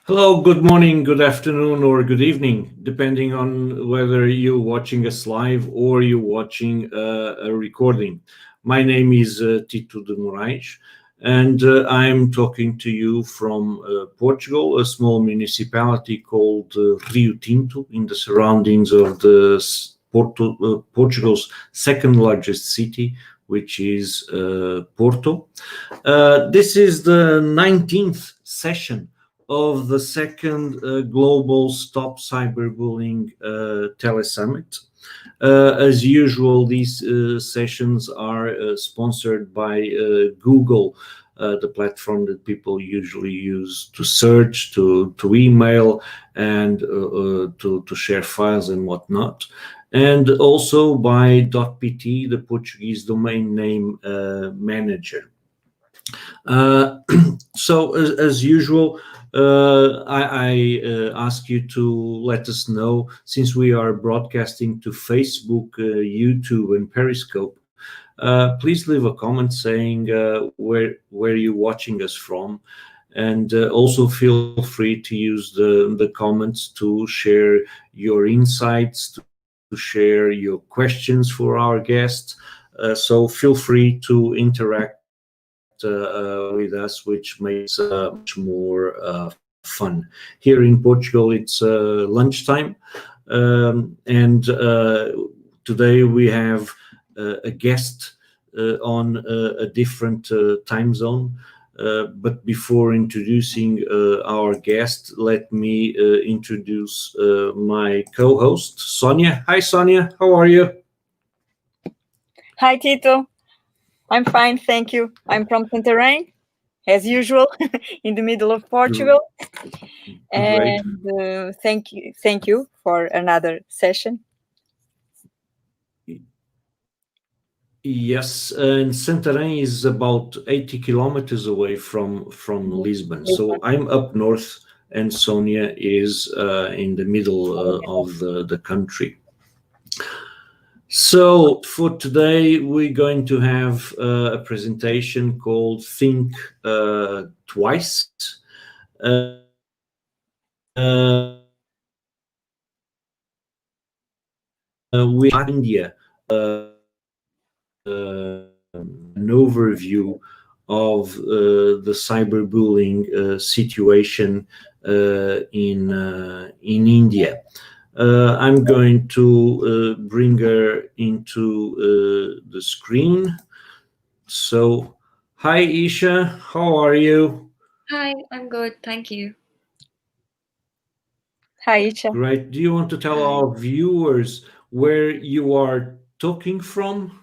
Hello, good morning, good afternoon, or good evening, depending on whether you're watching us live or you're watching a recording. My name is Tito de Moraes, and I'm talking to you from Portugal, a small municipality called Rio Tinto, in the surroundings of the Portugal's second largest city, which is Porto. This is the 19th session of the second Global Stop Cyberbullying Telesummit. As usual, these sessions are sponsored by Google, the platform that people usually use to search, to email, and to share files and whatnot. And also by .pt, the Portuguese domain name manager. So as usual, I ask you to let us know, since we are broadcasting to Facebook, YouTube, and Periscope. Please leave a comment saying where you're watching us from, and also feel free to use the comments to share your insights, to share your questions for our guests. So feel free to interact with us, which makes much more fun. Here in Portugal, it's lunchtime, and today we have a guest on a different time zone. But before introducing our guest, let me introduce my co-host, Sónia. Hi, Sónia. How are you? Hi, Tito. I'm fine, thank you. I'm from Santarém, as usual, in the middle of Portugal. Great. And thank you for another session. Yes, and Santarém is about 80 kilometers away from Lisbon. So I'm up north, and Sónia is in the middle of the country. So for today, we're going to have a presentation called Think Twice. We have India, an overview of the cyberbullying situation in India. I'm going to bring her into the screen. So, hi Isha, how are you? Hi, I'm good, thank you. Hi, Isha. Great. Do you want to tell our viewers where you are talking from?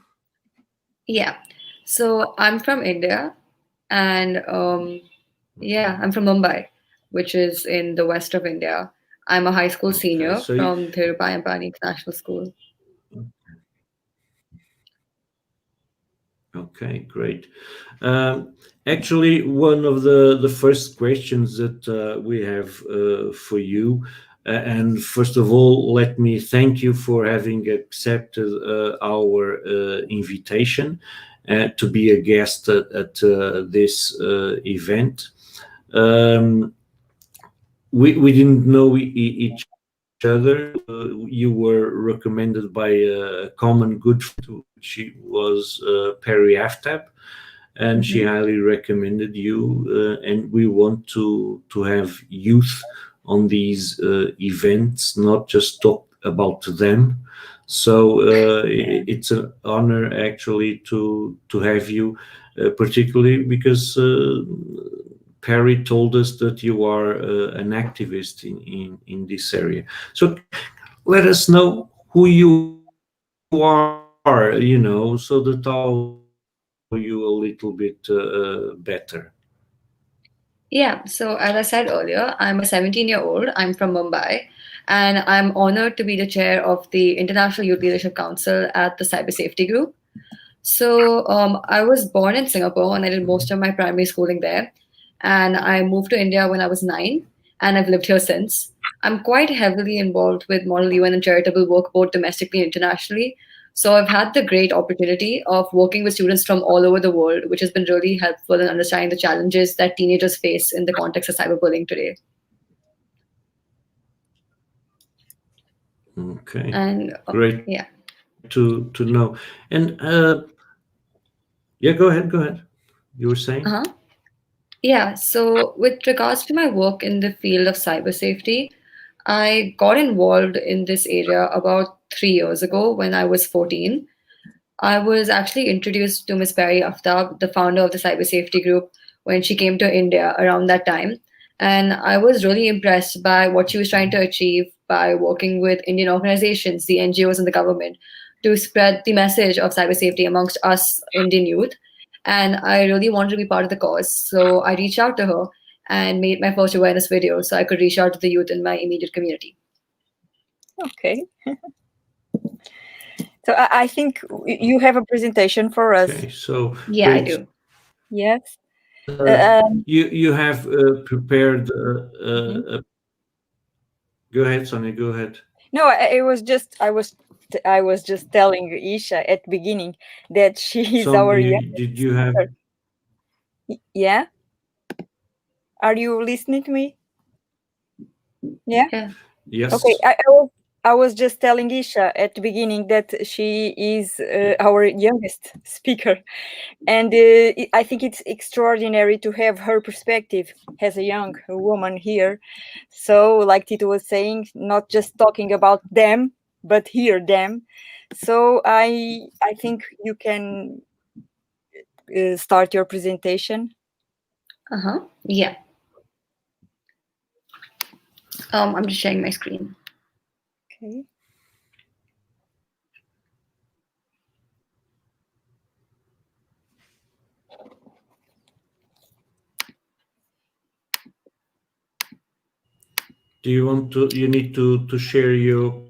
Yeah, so I'm from India, and I'm from Mumbai, which is in the west of India. I'm a high school senior so from Theerupayampani International School. Okay, great. Actually, one of the first questions that we have for you And first of all, let me thank you for having accepted our invitation to be a guest at this event. We didn't know each other. You were recommended by a common good friend. She was Perry Aftab, and she highly recommended you. And we want to have youth on these events, not just talk about them. So it's an honor actually to have you, particularly because Perry told us that you are an activist in this area. So let us know who you are, so that I'll know you a little bit better. Yeah, so as I said earlier, I'm a 17-year-old. I'm from Mumbai, and I'm honored to be the chair of the International Youth Leadership Council at the Cybersafety group. So I was born in Singapore, and I did most of my primary schooling there. And I moved to India when I was 9, and I've lived here since. I'm quite heavily involved with Model UN and charitable work both domestically and internationally. So I've had the great opportunity of working with students from all over the world, which has been really helpful in understanding the challenges that teenagers face in the context of cyberbullying today. Okay, And great yeah. to know. And yeah, go ahead. You were saying? Uh-huh. Yeah, so with regards to my work in the field of cyber safety, I got involved in this area about 3 years ago when I was 14. I was actually introduced to Ms. Perry Aftab, the founder of the Cyber Safety Group, when she came to India around that time. And I was really impressed by what she was trying to achieve by working with Indian organizations, the NGOs, and the government to spread the message of cyber safety amongst us Indian youth. And I really wanted to be part of the cause. So I reached out to her and made my first awareness video so I could reach out to the youth in my immediate community. Okay. So I think you have a presentation for us. Okay, so Yeah, I great. do. Yes. You have prepared. Go ahead, Sónia. Go ahead. No, I was just telling Isha at the beginning that she is our Sónia, did you have? Yeah. Are you listening to me? Yeah. Yeah. Yes. Okay. I was just telling Isha at the beginning that she is our youngest speaker, and I think it's extraordinary to have her perspective as a young woman here. So, like Tito was saying, not just talking about them, but hear them. So I think you can start your presentation. Uh-huh. Yeah. I'm just sharing my screen. Okay. Do you want to? You need to share your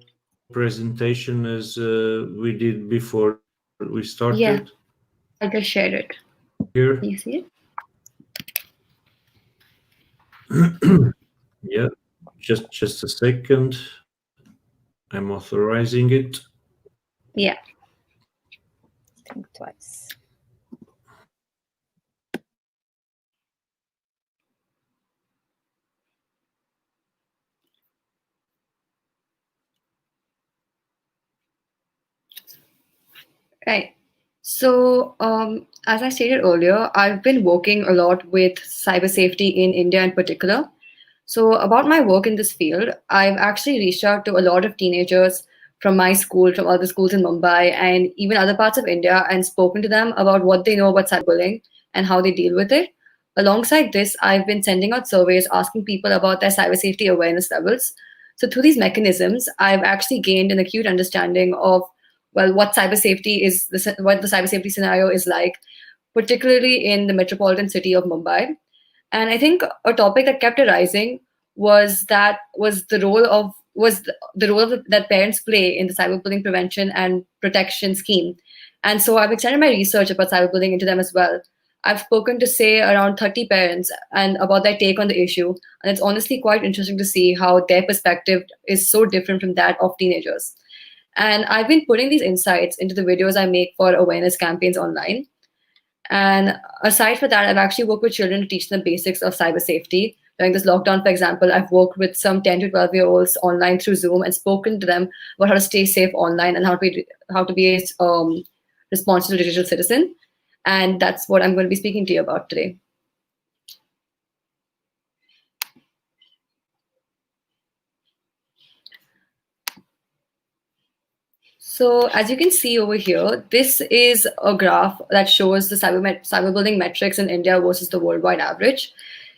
presentation as we did before we started. Yeah, I just shared it. Here. Can you see it? Yeah. Just a second. I'm authorizing it. Yeah. Think twice. Right. So, as I stated earlier, I've been working a lot with cyber safety in India in particular. So, about my work in this field, I've actually reached out to a lot of teenagers from my school, from other schools in Mumbai, and even other parts of India, and spoken to them about what they know about cyberbullying and how they deal with it. Alongside this, I've been sending out surveys asking people about their cyber safety awareness levels. So, through these mechanisms, I've actually gained an acute understanding of well, what cyber safety is, what the cyber safety scenario is like, particularly in the metropolitan city of Mumbai. And I think a topic that kept arising was the role that parents play in the cyberbullying prevention and protection scheme. And so I've extended my research about cyberbullying into them as well. I've spoken to, say, around 30 parents and about their take on the issue, and it's honestly quite interesting to see how their perspective is so different from that of teenagers. And I've been putting these insights into the videos I make for awareness campaigns online. And aside from that, I've actually worked with children to teach them basics of cyber safety. During this lockdown, for example, I've worked with some 10 to 12-year-olds online through Zoom and spoken to them about how to stay safe online and how to be a responsible digital citizen. And that's what I'm going to be speaking to you about today. So as you can see over here, this is a graph that shows the cyberbullying metrics in India versus the worldwide average.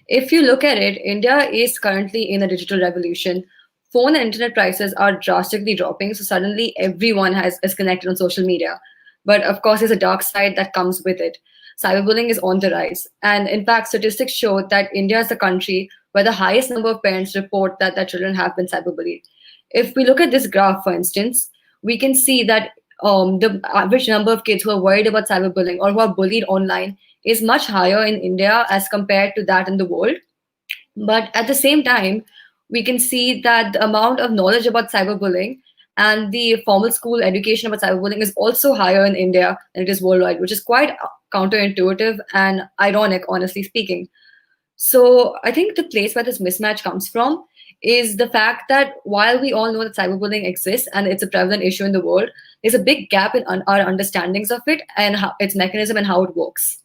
If you look at it, India is currently in a digital revolution. Phone and internet prices are drastically dropping, so suddenly everyone is connected on social media. But of course, there's a dark side that comes with it. Cyberbullying is on the rise. And in fact, statistics show that India is the country where the highest number of parents report that their children have been cyberbullied. If we look at this graph, for instance, we can see that the average number of kids who are worried about cyberbullying or who are bullied online is much higher in India as compared to that in the world. But at the same time, we can see that the amount of knowledge about cyberbullying and the formal school education about cyberbullying is also higher in India than it is worldwide, which is quite counterintuitive and ironic, honestly speaking. So I think the place where this mismatch comes from is the fact that while we all know that cyberbullying exists and it's a prevalent issue in the world, there's a big gap in our understandings of it and its mechanism and how it works.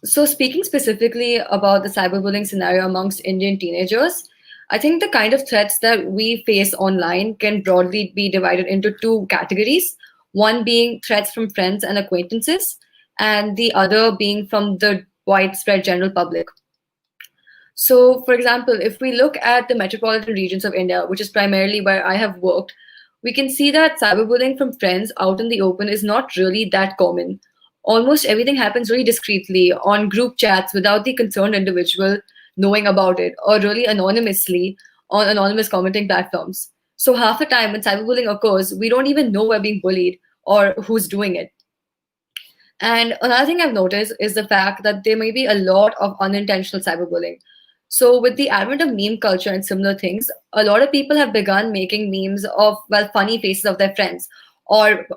So speaking specifically about the cyberbullying scenario amongst Indian teenagers, I think the kind of threats that we face online can broadly be divided into two categories. One being threats from friends and acquaintances, and the other being from the widespread general public. So, for example, if we look at the metropolitan regions of India, which is primarily where I have worked, we can see that cyberbullying from friends out in the open is not really that common. Almost everything happens really discreetly on group chats without the concerned individual knowing about it, or really anonymously on anonymous commenting platforms. So half the time when cyberbullying occurs, we don't even know we're being bullied or who's doing it. And another thing I've noticed is the fact that there may be a lot of unintentional cyberbullying. So with the advent of meme culture and similar things, a lot of people have begun making memes of, well, funny faces of their friends, or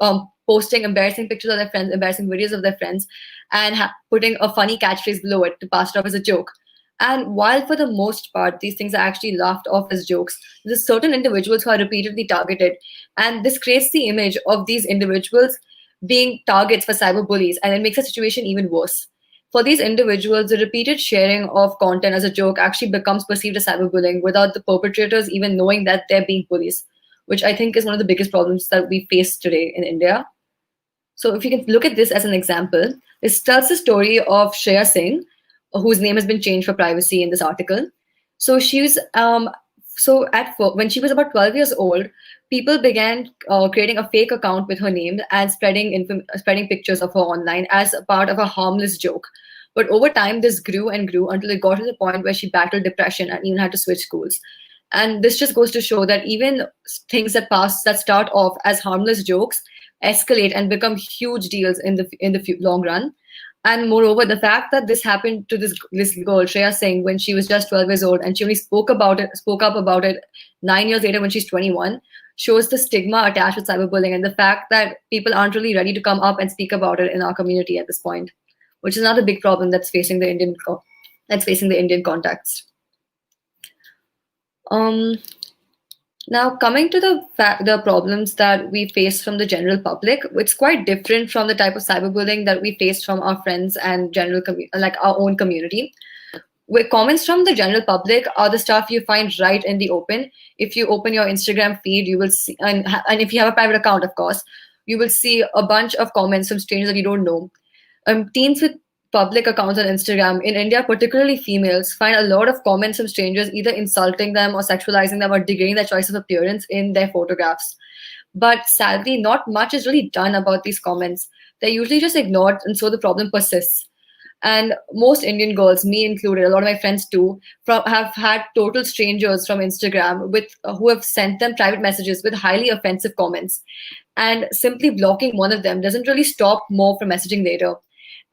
posting embarrassing pictures of their friends, embarrassing videos of their friends, and putting a funny catchphrase below it to pass it off as a joke. And while for the most part, these things are actually laughed off as jokes, there's certain individuals who are repeatedly targeted. And this creates the image of these individuals being targets for cyberbullies, and it makes the situation even worse. For these individuals, the repeated sharing of content as a joke actually becomes perceived as cyberbullying without the perpetrators even knowing that they're being bullies, which I think is one of the biggest problems that we face today in India. So if you can look at this as an example, this tells the story of Shreya Singh, whose name has been changed for privacy in this article. So she was when she was about 12 years old, people began creating a fake account with her name and spreading pictures of her online as a part of a harmless joke. But over time, this grew and grew until it got to the point where she battled depression and even had to switch schools. And this just goes to show that even things that start off as harmless jokes escalate and become huge deals in the long run. And moreover, the fact that this happened to this girl, Shreya Singh, when she was just 12 years old, and she only spoke up about it 9 years later when she's 21, shows the stigma attached with cyberbullying and the fact that people aren't really ready to come up and speak about it in our community at this point, which is another big problem that's facing the Indian context. Now, coming to the problems that we face from the general public, it's quite different from the type of cyberbullying that we face from our friends and like our own community. Where comments from the general public are the stuff you find right in the open. If you open your Instagram feed, you will see, and if you have a private account, of course, you will see a bunch of comments from strangers that you don't know. Teens with public accounts on Instagram in India, particularly females, find a lot of comments from strangers either insulting them or sexualizing them or degrading their choice of appearance in their photographs. But sadly, not much is really done about these comments. They're usually just ignored, and so the problem persists. And most Indian girls, me included, a lot of my friends too, have had total strangers from Instagram who have sent them private messages with highly offensive comments. And simply blocking one of them doesn't really stop more from messaging later.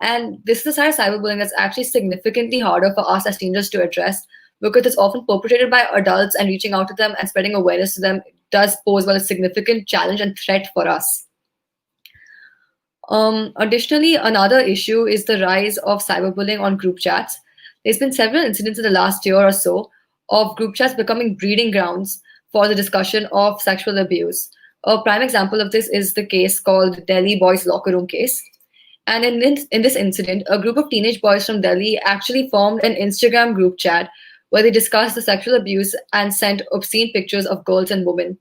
And this is the side of cyberbullying that's actually significantly harder for us as teenagers to address because it's often perpetrated by adults, and reaching out to them and spreading awareness to them does pose a significant challenge and threat for us. Additionally, another issue is the rise of cyberbullying on group chats. There's been several incidents in the last year or so of group chats becoming breeding grounds for the discussion of sexual abuse. A prime example of this is the case called Delhi Boys Locker Room case. And in this incident, a group of teenage boys from Delhi actually formed an Instagram group chat where they discussed the sexual abuse and sent obscene pictures of girls and women.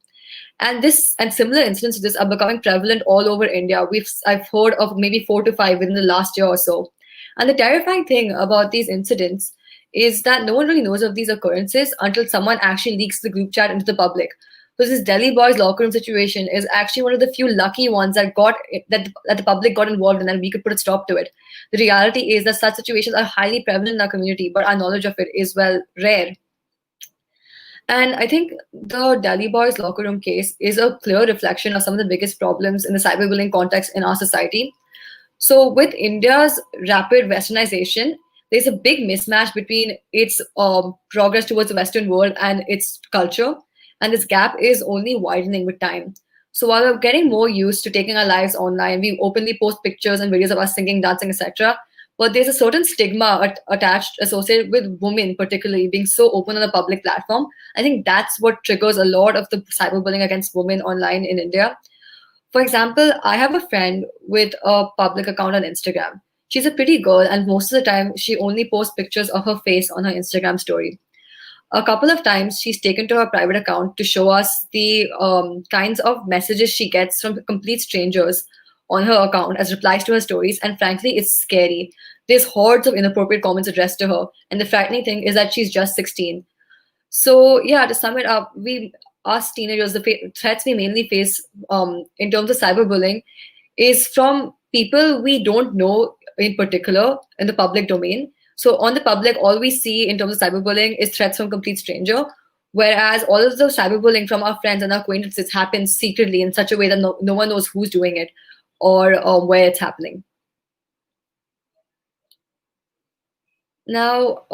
And this and similar incidents of this are becoming prevalent all over India. I've heard of maybe 4 to 5 within the last year or so. And the terrifying thing about these incidents is that no one really knows of these occurrences until someone actually leaks the group chat into the public. So this Delhi Boys locker room situation is actually one of the few lucky ones that the public got involved in, and we could put a stop to it. The reality is that such situations are highly prevalent in our community, but our knowledge of it is, well, rare. And I think the Delhi Boys locker room case is a clear reflection of some of the biggest problems in the cyberbullying context in our society. So, with India's rapid westernization, there's a big mismatch between its progress towards the Western world and its culture. And this gap is only widening with time. So, while we're getting more used to taking our lives online, we openly post pictures and videos of us singing, dancing, etc. But there's a certain stigma attached, associated with women, particularly being so open on a public platform. I think that's what triggers a lot of the cyberbullying against women online in India. For example, I have a friend with a public account on Instagram. She's a pretty girl, and most of the time, she only posts pictures of her face on her Instagram story. A couple of times, she's taken to her private account to show us the kinds of messages she gets from complete strangers on her account as replies to her stories. And frankly, it's scary. There's hordes of inappropriate comments addressed to her. And the frightening thing is that she's just 16. So yeah, to sum it up, us teenagers, the threats we mainly face in terms of cyberbullying is from people we don't know in particular in the public domain. So on the public, all we see in terms of cyberbullying is threats from complete stranger, whereas all of the cyberbullying from our friends and our acquaintances happens secretly in such a way that no one knows who's doing it or where it's happening. Now,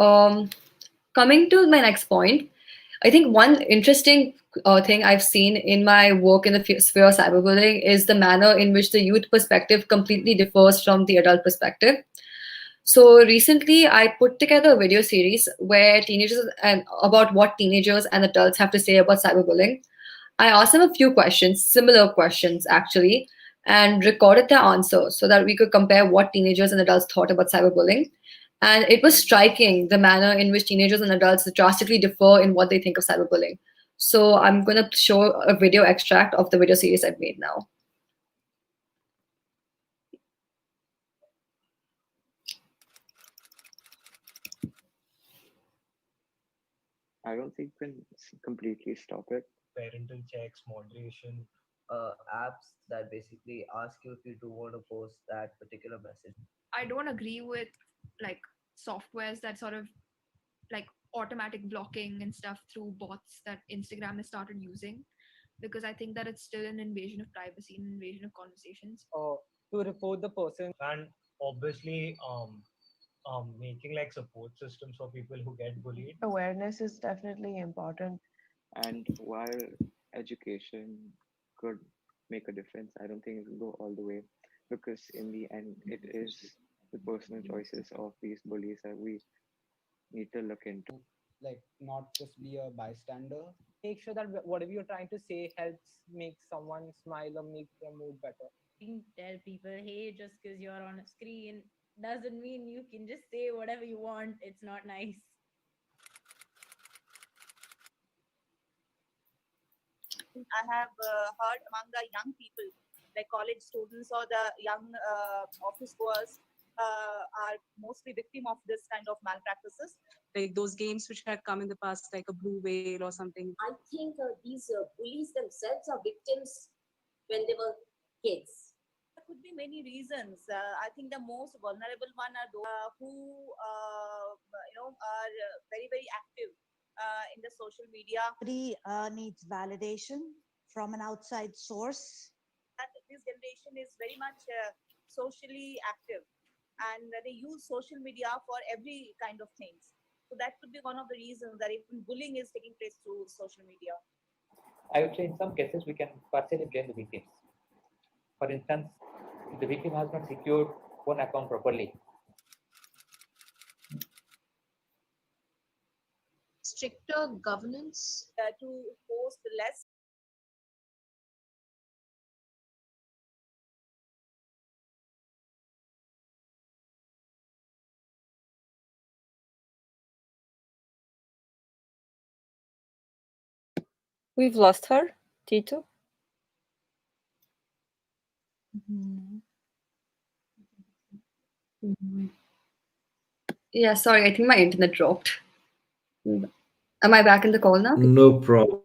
coming to my next point, I think one interesting thing I've seen in my work in the sphere of cyberbullying is the manner in which the youth perspective completely differs from the adult perspective. So recently, I put together a video series where teenagers and about what teenagers and adults have to say about cyberbullying. I asked them a few questions, similar questions actually, and recorded their answers so that we could compare what teenagers and adults thought about cyberbullying. And it was striking the manner in which teenagers and adults drastically differ in what they think of cyberbullying. So I'm going to show a video extract of the video series I've made now. I don't think we can completely stop it. Parental checks, moderation, apps that basically ask you if you do want to post that particular message. I don't agree with like softwares that sort of like automatic blocking and stuff through bots that Instagram has started using, because I think that it's still an invasion of privacy and invasion of conversations. To report the person. And obviously, making like support systems for people who get bullied. Awareness is definitely important. And while education could make a difference, I don't think it will go all the way, because in the end, it is the personal choices of these bullies that we need to look into. Like, not just be a bystander. Make sure that whatever you're trying to say helps make someone smile or make their mood better. Tell people, hey, just because you're on a screen doesn't mean you can just say whatever you want. It's not nice. I have heard among the young people, like college students or the young office goers, are mostly victim of this kind of malpractices. Like those games which had come in the past, like a blue whale or something. I think these bullies themselves are victims when they were kids. There could be many reasons. I think the most vulnerable one are those who are very, very active in the social media. Everybody needs validation from an outside source. And this generation is very much socially active. and they use social media for every kind of things. So that could be one of the reasons that even bullying is taking place through social media. I would say in some cases we can partially blame the victims. For instance, if the victim has not secured one account properly, stricter governance to post less. We've lost her, Tito. Yeah, sorry, I think my internet dropped. Am I back in the call now? No problem.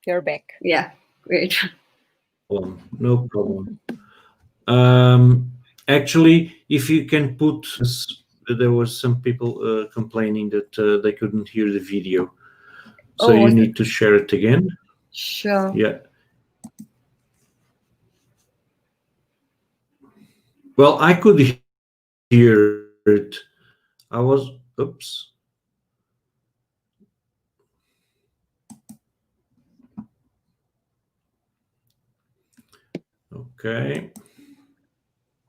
You're back. Yeah, great. No problem. Actually, if you can put, there was some people complaining that they couldn't hear the video, so you need to share it again. Sure. Yeah. Well, I could hear it. I was, oops. Okay.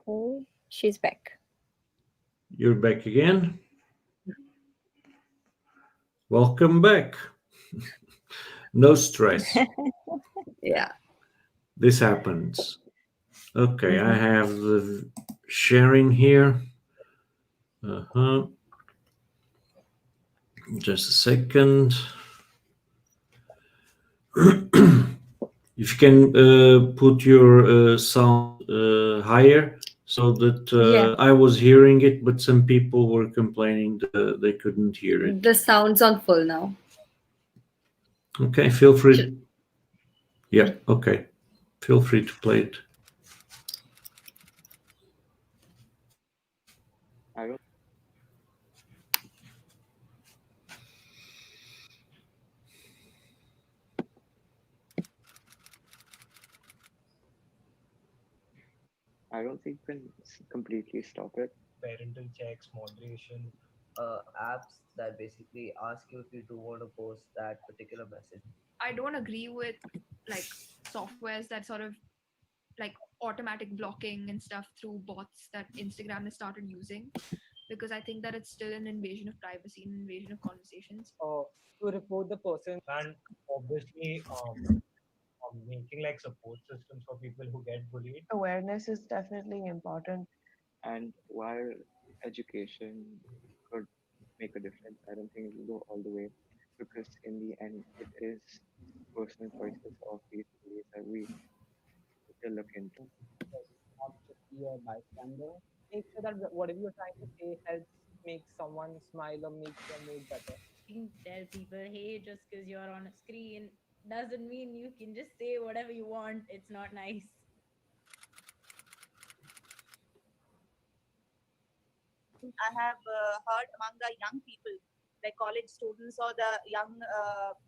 Okay, she's back. You're back again. Welcome back. No stress. Yeah. This happens. Okay, I have the sharing here. Just a second. If you can put your sound higher so that I was hearing it, but some people were complaining that they couldn't hear it. The sound's on full now. Okay, feel free. Yeah, okay. Feel free to play it. I don't think you can completely stop it. Parental checks, moderation, apps that basically ask you if you do want to post that particular message. I don't agree with like softwares that sort of like automatic blocking and stuff through bots that Instagram has started using, because I think that it's still an invasion of privacy and invasion of conversations. To report the person. And obviously, making like support systems for people who get bullied. Awareness is definitely important. And while education could make a difference, I don't think it will go all the way, because in the end, it is personal choices of these bullies that we still look into. Not just be a bystander. Make sure that whatever you're trying to say helps make someone smile or make their mood better. You can tell people, hey, just because you're on a screen doesn't mean you can just say whatever you want. It's not nice. I have heard among the young people, like college students or the young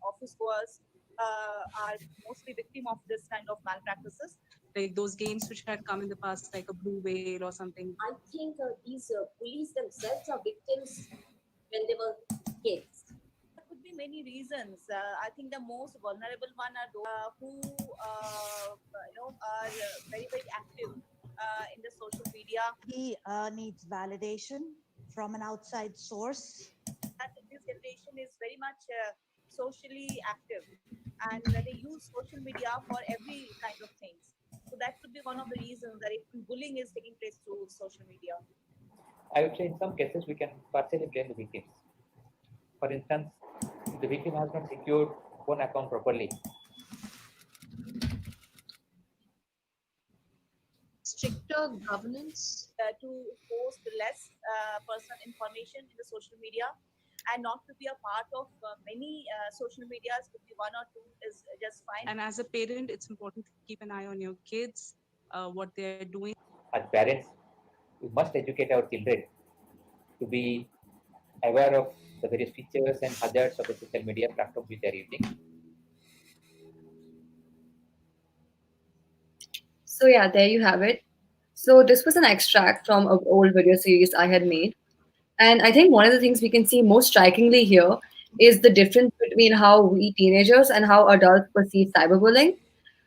office goers, are mostly victim of this kind of malpractices. Like those games which had come in the past, like a blue whale or something. I think these bullies themselves are victims when they were kids. There could be many reasons. I think the most vulnerable one are those who are very very active in the social media. He needs validation from an outside source. That this generation is very much socially active, and they use social media for every kind of things. So that could be one of the reasons that even bullying is taking place through social media. I would say in some cases we can partially blame the victims. For instance, if the victim has not secured one account properly, stricter governance to post less personal information in the social media and not to be a part of many social medias. Could be one or two is just fine. And as a parent, it's important to keep an eye on your kids, what they're doing. as parents, we must educate our children to be aware of the various features and hazards of the social media platforms which they are using. So yeah, there you have it. So this was an extract from an old video series I had made. And I think one of the things we can see most strikingly here is the difference between how we teenagers and how adults perceive cyberbullying.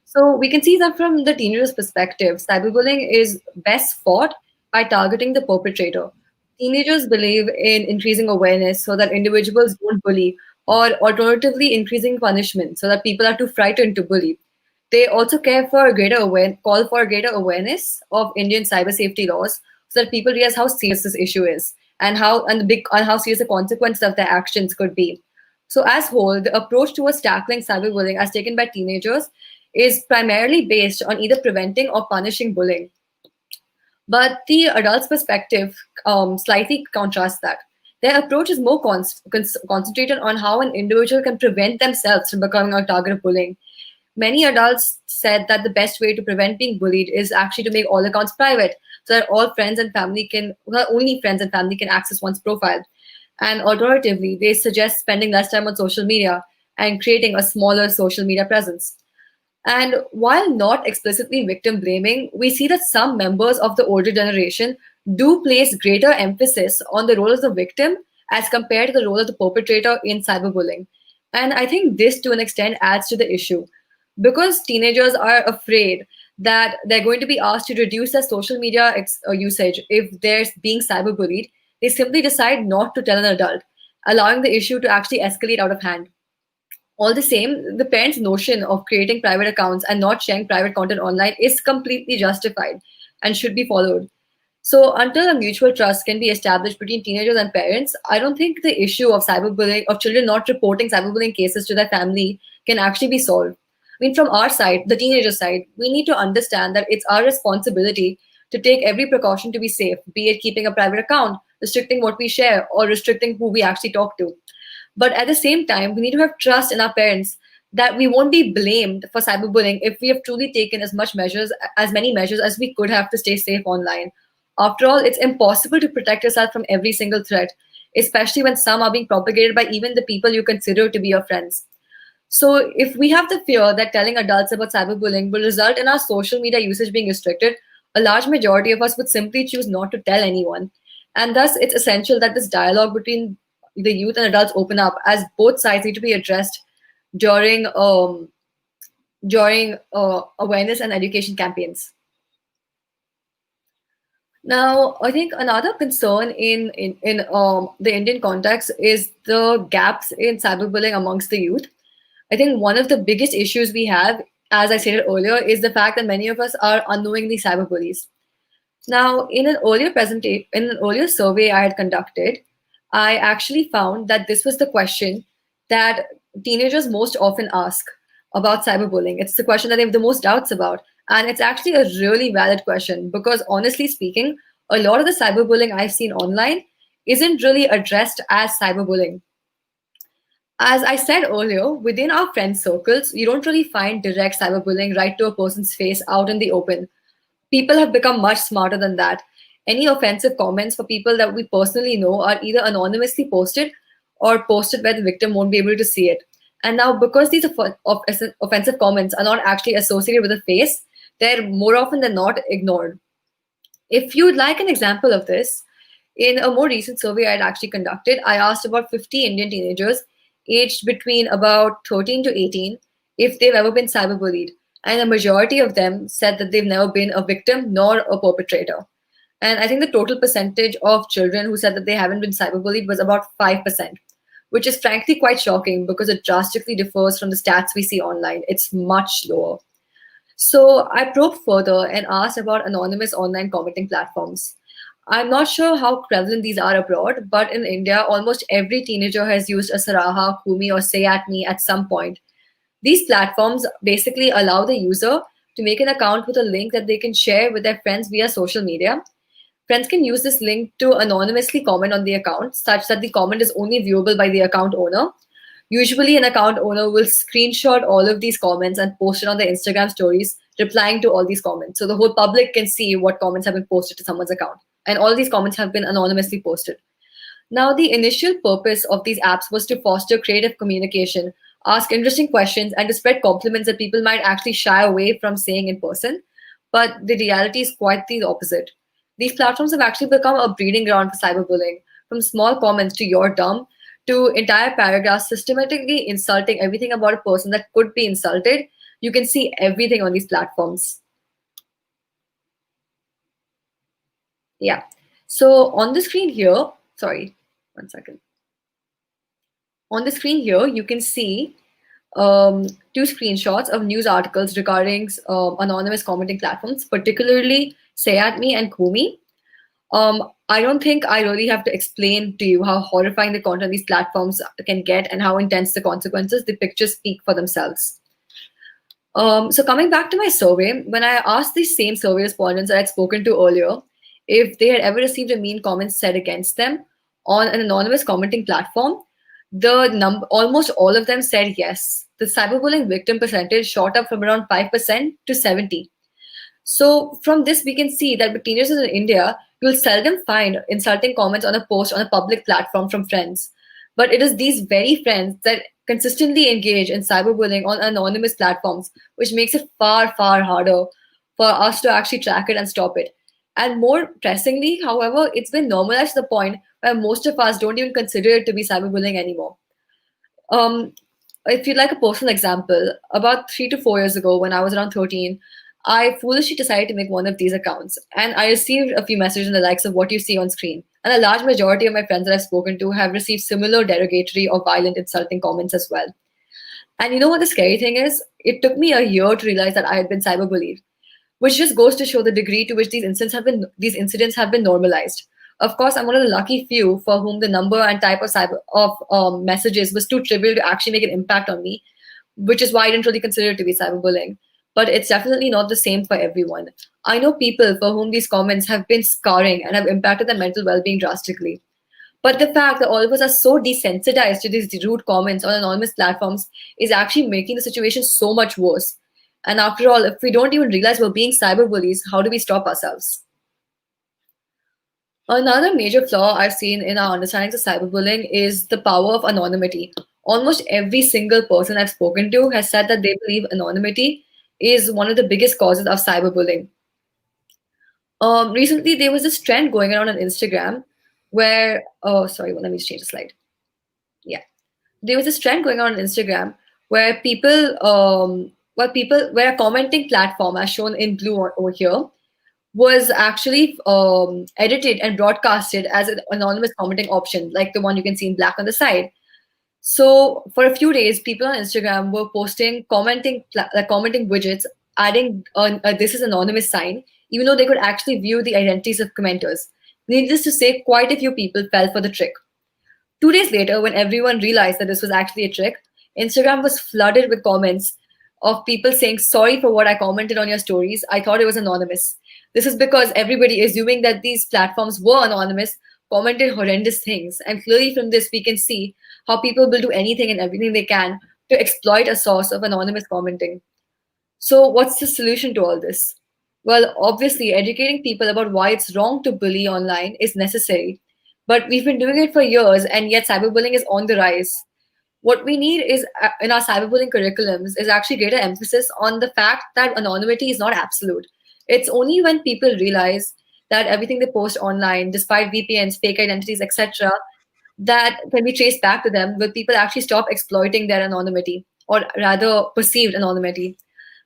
So we can see that from the teenager's perspective, cyberbullying is best fought by targeting the perpetrator. Teenagers believe in increasing awareness so that individuals don't bully, or alternatively increasing punishment so that people are too frightened to bully. They also care for a call for a greater awareness of Indian cyber safety laws so that people realize how serious this issue is and how serious the consequences of their actions could be. So as whole, the approach towards tackling cyberbullying as taken by teenagers is primarily based on either preventing or punishing bullying. But the adult's perspective slightly contrasts that. Their approach is more concentrated on how an individual can prevent themselves from becoming a target of bullying. Many adults said that the best way to prevent being bullied is actually to make all accounts private, so that only friends and family can access one's profile. And alternatively, they suggest spending less time on social media and creating a smaller social media presence. And while not explicitly victim blaming, we see that some members of the older generation do place greater emphasis on the role of the victim as compared to the role of the perpetrator in cyberbullying. And I think this, to an extent, adds to the issue because teenagers are afraid that they're going to be asked to reduce their social media usage if they're being cyberbullied. They simply decide not to tell an adult, allowing the issue to actually escalate out of hand. All the same, the parents' notion of creating private accounts and not sharing private content online is completely justified and should be followed. So, until a mutual trust can be established between teenagers and parents, I don't think the issue of cyberbullying, of children not reporting cyberbullying cases to their family, can actually be solved. I mean, from our side, the teenager side, we need to understand that it's our responsibility to take every precaution to be safe, be it keeping a private account, restricting what we share, or restricting who we actually talk to. But at the same time, we need to have trust in our parents that we won't be blamed for cyberbullying if we have truly taken as many measures as we could have to stay safe online. After all, it's impossible to protect yourself from every single threat, especially when some are being propagated by even the people you consider to be your friends. So, if we have the fear that telling adults about cyberbullying will result in our social media usage being restricted, a large majority of us would simply choose not to tell anyone. And thus, it's essential that this dialogue between the youth and adults open up, as both sides need to be addressed during awareness and education campaigns. Now, I think another concern in the Indian context is the gaps in cyberbullying amongst the youth. I think one of the biggest issues we have, as I stated earlier, is the fact that many of us are unknowingly cyberbullies. Now, in an earlier survey I had conducted, I actually found that this was the question that teenagers most often ask about cyberbullying. It's the question that they have the most doubts about. And it's actually a really valid question because, honestly speaking, a lot of the cyberbullying I've seen online isn't really addressed as cyberbullying. As I said earlier, within our friend circles, you don't really find direct cyberbullying right to a person's face out in the open. People have become much smarter than that. Any offensive comments for people that we personally know are either anonymously posted or posted where the victim won't be able to see it. And now, because these offensive comments are not actually associated with a face, they're more often than not ignored. If you'd like an example of this, in a more recent survey I'd actually conducted, I asked about 50 Indian teenagers aged between about 13 to 18 if they've ever been cyberbullied. And a majority of them said that they've never been a victim nor a perpetrator. And I think the total percentage of children who said that they haven't been cyberbullied was about 5%, which is frankly quite shocking because it drastically differs from the stats we see online. It's much lower. So I probed further and asked about anonymous online commenting platforms. I'm not sure how prevalent these are abroad, but in India, almost every teenager has used a Saraha, Kumi, or Say At Me at some point. These platforms basically allow the user to make an account with a link that they can share with their friends via social media. Friends can use this link to anonymously comment on the account, such that the comment is only viewable by the account owner. Usually, an account owner will screenshot all of these comments and post it on their Instagram stories, replying to all these comments. So the whole public can see what comments have been posted to someone's account. And all these comments have been anonymously posted. Now, the initial purpose of these apps was to foster creative communication, ask interesting questions, and to spread compliments that people might actually shy away from saying in person. but the reality is quite the opposite. These platforms have actually become a breeding ground for cyberbullying, from small comments to "you're dumb" to entire paragraphs systematically insulting everything about a person that could be insulted. You can see everything on these platforms. Yeah. So on the screen here, sorry, 1 second. On the screen here, you can see two screenshots of news articles regarding anonymous commenting platforms, particularly Say@Me and Kumi. I don't think I really have to explain to you how horrifying the content these platforms can get and how intense the consequences. The pictures speak for themselves. So coming back to my survey, when I asked these same survey respondents that I'd spoken to earlier if they had ever received a mean comment said against them on an anonymous commenting platform, almost all of them said yes. The cyberbullying victim percentage shot up from around 5% to 70%. So from this, we can see that with teenagers in India, you'll seldom find insulting comments on a post on a public platform from friends. But it is these very friends that consistently engage in cyberbullying on anonymous platforms, which makes it far, far harder for us to actually track it and stop it. And more pressingly, however, it's been normalized to the point where most of us don't even consider it to be cyberbullying anymore. If you'd like a personal example, about 3 to 4 years ago, when I was around 13, I foolishly decided to make one of these accounts, and I received a few messages in the likes of what you see on screen. And a large majority of my friends that I've spoken to have received similar derogatory or violent, insulting comments as well. And you know what the scary thing is? It took me a year to realize that I had been cyberbullied, which just goes to show the degree to which these incidents have been normalized. Of course, I'm one of the lucky few for whom the number and type of messages was too trivial to actually make an impact on me, which is why I didn't really consider it to be cyberbullying. But it's definitely not the same for everyone. I know people for whom these comments have been scarring and have impacted their mental well-being drastically. But the fact that all of us are so desensitized to these rude comments on anonymous platforms is actually making the situation so much worse. And after all, if we don't even realize we're being cyberbullies, how do we stop ourselves? Another major flaw I've seen in our understanding of cyberbullying is the power of anonymity. Almost every single person I've spoken to has said that they believe anonymity is one of the biggest causes of cyberbullying. Recently, there was this trend going around on Instagram where, let me just change the slide. Yeah. There was this trend going on Instagram where where a commenting platform, as shown in blue over here, was actually edited and broadcasted as an anonymous commenting option, like the one you can see in black on the side. So for a few days, people on Instagram were posting commenting widgets, adding a "this is anonymous" sign, even though they could actually view the identities of commenters. Needless to say, quite a few people fell for the trick. 2 days later, when everyone realized that this was actually a trick, Instagram was flooded with comments of people saying, "Sorry for what I commented on your stories. I thought it was anonymous." This is because everybody, assuming that these platforms were anonymous, commented horrendous things. And clearly from this, we can see how people will do anything and everything they can to exploit a source of anonymous commenting. So what's the solution to all this? Well, obviously, educating people about why it's wrong to bully online is necessary. But we've been doing it for years, and yet cyberbullying is on the rise. What we need is, in our cyberbullying curriculums, is actually greater emphasis on the fact that anonymity is not absolute. It's only when people realize that everything they post online, despite VPNs, fake identities, etc., that can be traced back to them, will people actually stop exploiting their anonymity, or rather perceived anonymity.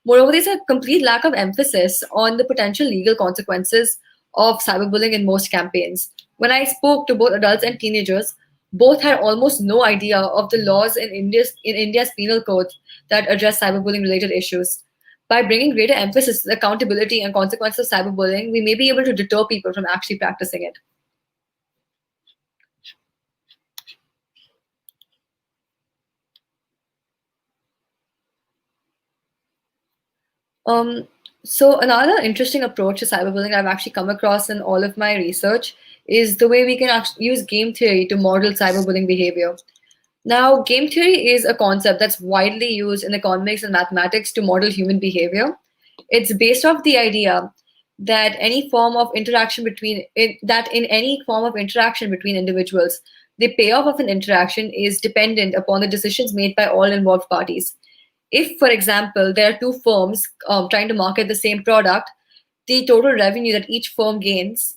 Moreover, there's a complete lack of emphasis on the potential legal consequences of cyberbullying in most campaigns. When I spoke to both adults and teenagers, both had almost no idea of the laws in India's penal code that address cyberbullying related issues. By bringing greater emphasis to the accountability and consequences of cyberbullying, we may be able to deter people from actually practicing it. So another interesting approach to cyberbullying I've actually come across in all of my research is the way we can actually use game theory to model cyberbullying behavior. Now, game theory is a concept that's widely used in economics and mathematics to model human behavior. It's based off the idea that in any form of interaction between individuals, the payoff of an interaction is dependent upon the decisions made by all involved parties. If, for example, there are two firms trying to market the same product, the total revenue that each firm gains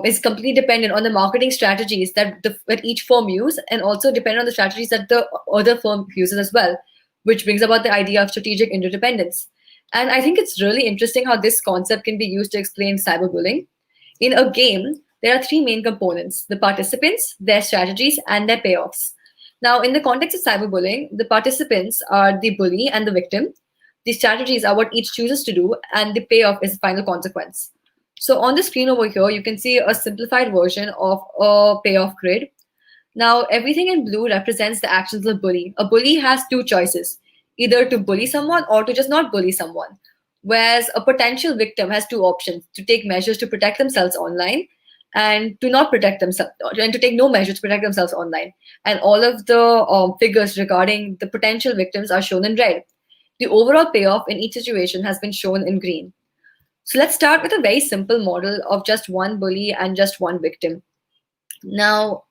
is completely dependent on the marketing strategies that each firm use, and also dependent on the strategies that the other firm uses as well, which brings about the idea of strategic interdependence. And I think it's really interesting how this concept can be used to explain cyberbullying. In a game, there are three main components: the participants, their strategies, and their payoffs. Now, in the context of cyberbullying, the participants are the bully and the victim. The strategies are what each chooses to do, and the payoff is the final consequence. So on the screen over here, you can see a simplified version of a payoff grid. Now, everything in blue represents the actions of a bully. A bully has two choices, either to bully someone or to just not bully someone. Whereas a potential victim has two options: to take measures to protect themselves online, and to not protect themselves, and to take no measures to protect themselves online. And all of the figures regarding the potential victims are shown in red. The overall payoff in each situation has been shown in green. So let's start with a very simple model of just one bully and just one victim. Now,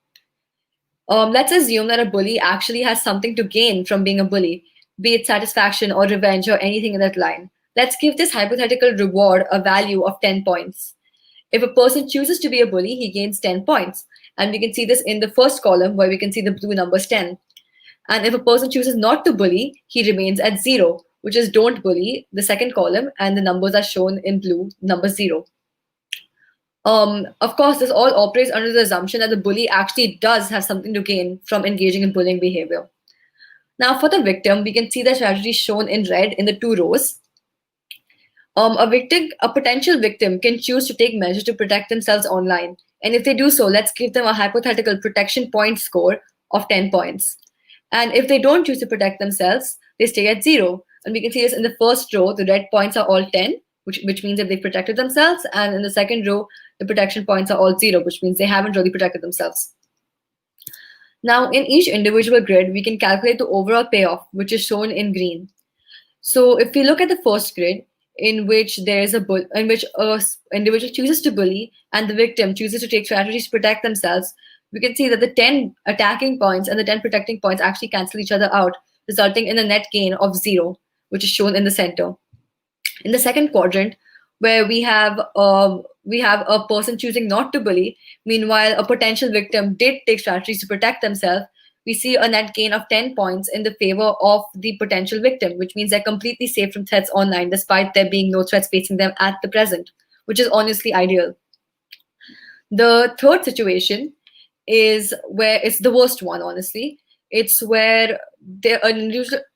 let's assume that a bully actually has something to gain from being a bully, be it satisfaction or revenge or anything in that line. Let's give this hypothetical reward a value of 10 points. If a person chooses to be a bully, he gains 10 points. And we can see this in the first column where we can see the blue numbers 10. And if a person chooses not to bully, he remains at 0, which is don't bully, the second column, and the numbers are shown in blue, number 0. Of course, this all operates under the assumption that the bully actually does have something to gain from engaging in bullying behavior. Now, for the victim, we can see the strategy shown in red in the 2 rows. A potential victim can choose to take measures to protect themselves online. And if they do so, let's give them a hypothetical protection point score of 10 points. And if they don't choose to protect themselves, they stay at 0. And we can see this in the first row, the red points are all 10, which means that they've protected themselves. And in the second row, the protection points are all 0, which means they haven't really protected themselves. Now, in each individual grid, we can calculate the overall payoff, which is shown in green. So if we look at the first grid, in which there is in which a individual chooses to bully and the victim chooses to take strategies to protect themselves, we can see that the 10 attacking points and the 10 protecting points actually cancel each other out, resulting in a net gain of 0, which is shown in the center. In the second quadrant, where we have a person choosing not to bully, meanwhile a potential victim did take strategies to protect themselves, we see a net gain of 10 points in the favor of the potential victim, which means they're completely safe from threats online despite there being no threats facing them at the present, which is honestly ideal. The third situation is where it's the worst one, honestly. It's where an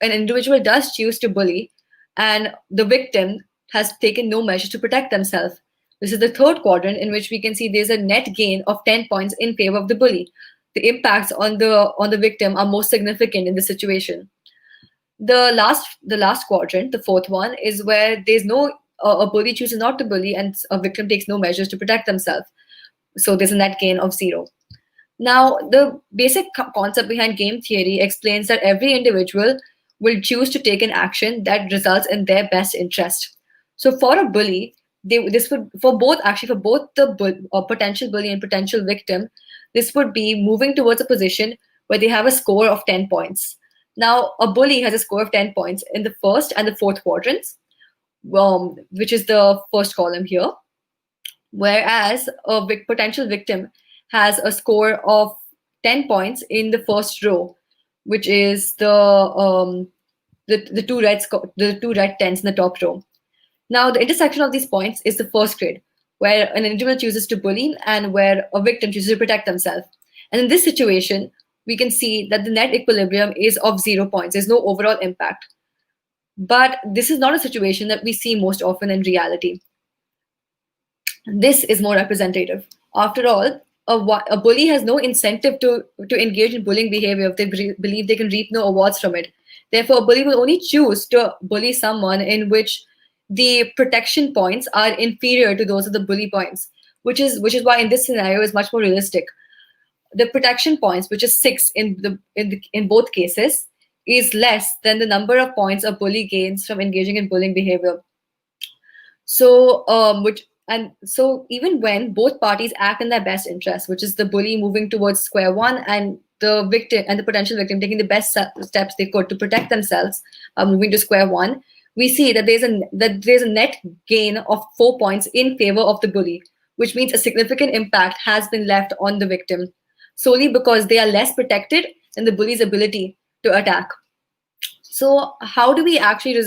individual does choose to bully and the victim has taken no measures to protect themselves. This is the third quadrant in which we can see there's a net gain of 10 points in favor of the bully. The impacts on the victim are most significant in this situation. The last quadrant, the fourth one, is where there's no a bully chooses not to bully and a victim takes no measures to protect themselves. So there's a net gain of 0. Now, the basic concept behind game theory explains that every individual will choose to take an action that results in their best interest. So for a bully, for both the potential bully and potential victim, this would be moving towards a position where they have a score of 10 points. Now, a bully has a score of 10 points in the first and the fourth quadrants, which is the first column here, whereas a potential victim has a score of 10 points in the first row, which is the two red tens in the top row. Now, the intersection of these points is the first grid, where an individual chooses to bully and where a victim chooses to protect themselves. And in this situation, we can see that the net equilibrium is of 0 points. There's no overall impact. But this is not a situation that we see most often in reality. This is more representative. After all, a bully has no incentive to engage in bullying behavior if they believe they can reap no awards from it. Therefore, a bully will only choose to bully someone in which the protection points are inferior to those of the bully points, which is why in this scenario is much more realistic. The protection points, which is 6 in both cases, is less than the number of points a bully gains from engaging in bullying behavior. So, so even when both parties act in their best interest, which is the bully moving towards square one and the victim and the potential victim taking the best steps they could to protect themselves, moving to square one, we see that there's a net gain of 4 points in favor of the bully, which means a significant impact has been left on the victim, solely because they are less protected than the bully's ability to attack. So how do we actually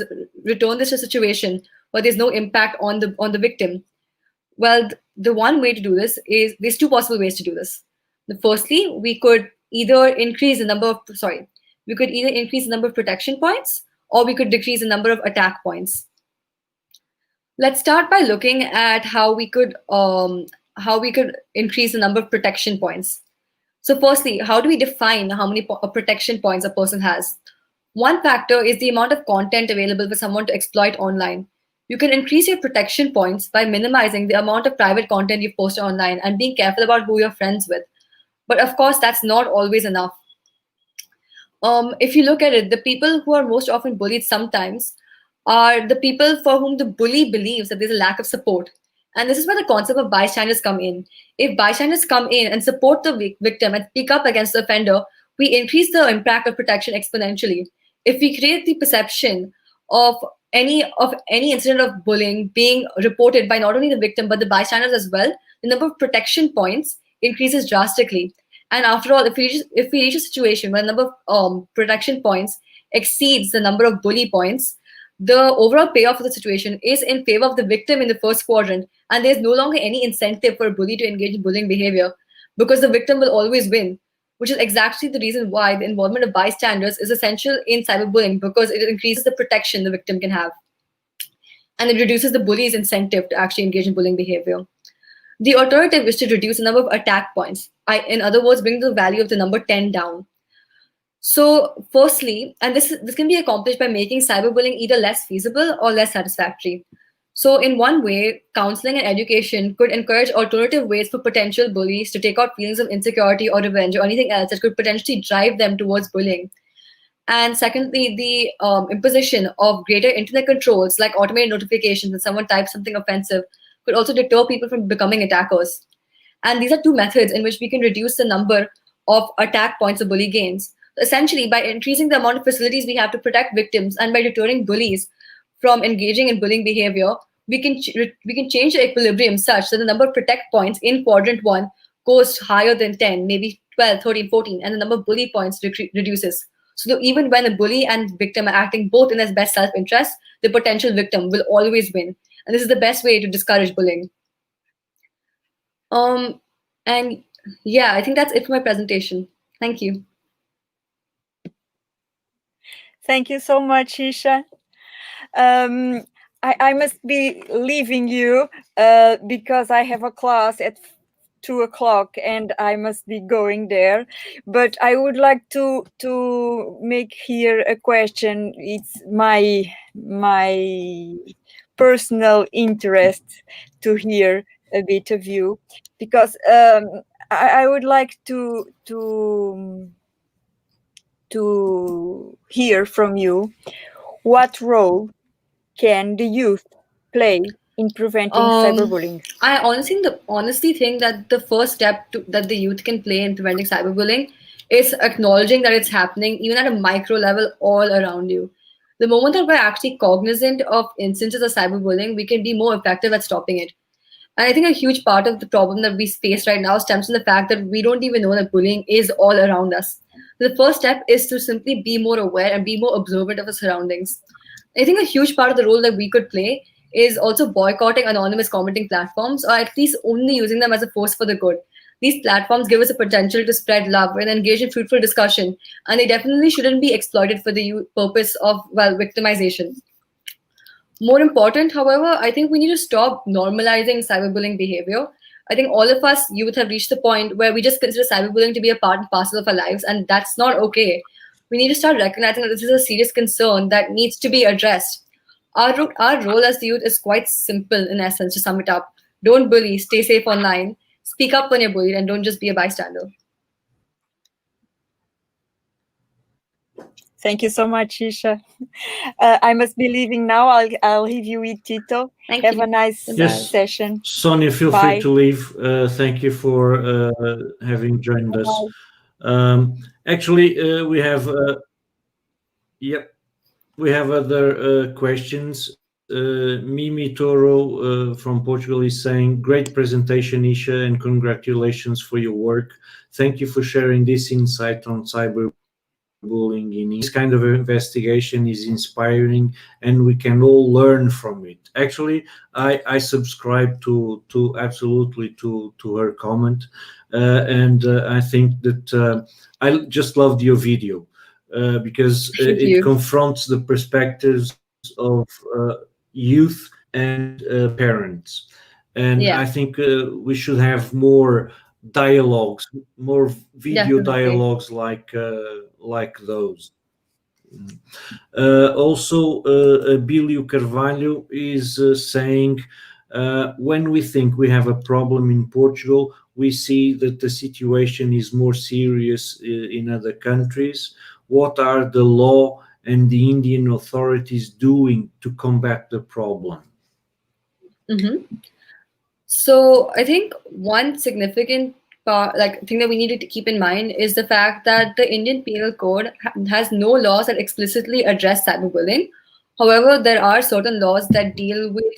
return this to a situation where there's no impact on the victim? Well, the one way to do this is there's two possible ways to do this. Firstly, we could either increase the number of protection points, or we could decrease the number of attack points. Let's start by looking at how we could increase the number of protection points. So firstly, how do we define how many protection points a person has? One factor is the amount of content available for someone to exploit online. You can increase your protection points by minimizing the amount of private content you post online and being careful about who you're friends with. But of course, that's not always enough. If you look at it, the people who are most often bullied sometimes are the people for whom the bully believes that there's a lack of support. And this is where the concept of bystanders come in. If bystanders come in and support the victim and speak up against the offender, we increase the impact of protection exponentially. If we create the perception of any incident of bullying being reported by not only the victim but the bystanders as well, the number of protection points increases drastically. And after all, if we reach a situation where the number of protection points exceeds the number of bully points, the overall payoff of the situation is in favor of the victim in the first quadrant, and there's no longer any incentive for a bully to engage in bullying behavior because the victim will always win, which is exactly the reason why the involvement of bystanders is essential in cyberbullying, because it increases the protection the victim can have. And it reduces the bully's incentive to actually engage in bullying behavior. The alternative is to reduce the number of attack points. In other words, bring the value of the number 10 down. So firstly, and this can be accomplished by making cyberbullying either less feasible or less satisfactory. So in one way, counseling and education could encourage alternative ways for potential bullies to take out feelings of insecurity or revenge or anything else that could potentially drive them towards bullying. And secondly, the imposition of greater internet controls like automated notifications when someone types something offensive could also deter people from becoming attackers. And these are two methods in which we can reduce the number of attack points a bully gains. Essentially, by increasing the amount of facilities we have to protect victims and by deterring bullies from engaging in bullying behavior, we can change the equilibrium such that the number of protect points in quadrant 1 goes higher than 10, maybe 12, 13, 14, and the number of bully points reduces. So even when the bully and victim are acting both in their best self-interest, the potential victim will always win. And this is the best way to discourage bullying. And yeah, I think that's it for my presentation. Thank you. Thank you so much, Isha. I must be leaving you because I have a class at 2 o'clock and I must be going there. But I would like to make here a question. It's my personal interest to hear a bit of you, because I would like to hear from you what role can the youth play in preventing cyberbullying? I honestly think that the first step that the youth can play in preventing cyberbullying is acknowledging that it's happening even at a micro level all around you. The moment that we're actually cognizant of instances of cyberbullying, we can be more effective at stopping it. And I think a huge part of the problem that we face right now stems from the fact that we don't even know that bullying is all around us. The first step is to simply be more aware and be more observant of our surroundings. I think a huge part of the role that we could play is also boycotting anonymous commenting platforms, or at least only using them as a force for the good. These platforms give us a potential to spread love and engage in fruitful discussion, and they definitely shouldn't be exploited for the purpose of, victimization. More important, however, I think we need to stop normalizing cyberbullying behavior. I think all of us youth have reached the point where we just consider cyberbullying to be a part and parcel of our lives, and that's not okay. We need to start recognizing that this is a serious concern that needs to be addressed. Our role as the youth is quite simple in essence, to sum it up. Don't bully, stay safe online, speak up when you're bullied, and don't just be a bystander. Thank you so much, Isha. I must be leaving now. I'll leave you with Tito. Have a nice session. Sónia, feel free to leave. Thank you for having joined us. Actually, we have... Yep. We have other questions. Mimi Toro from Portugal is saying, great presentation, Isha, and congratulations for your work. Thank you for sharing this insight on cyberbullying in English. This kind of investigation is inspiring and we can all learn from it. Actually, I subscribe to absolutely to her comment. And I think that I just loved your video. Because Thank it you. confronts the perspectives of youth and parents. And I Yeah, think we should have more dialogues, more video definitely. dialogues like those. Also, Abílio Carvalho is saying, when we think we have a problem in Portugal, we see that the situation is more serious in other countries. What are the law and the Indian authorities doing to combat the problem? hmm So I think one significant part, like thing that we need to keep in mind is the fact that the Indian Penal Code has no laws that explicitly address cyberbullying. However, there are certain laws that deal with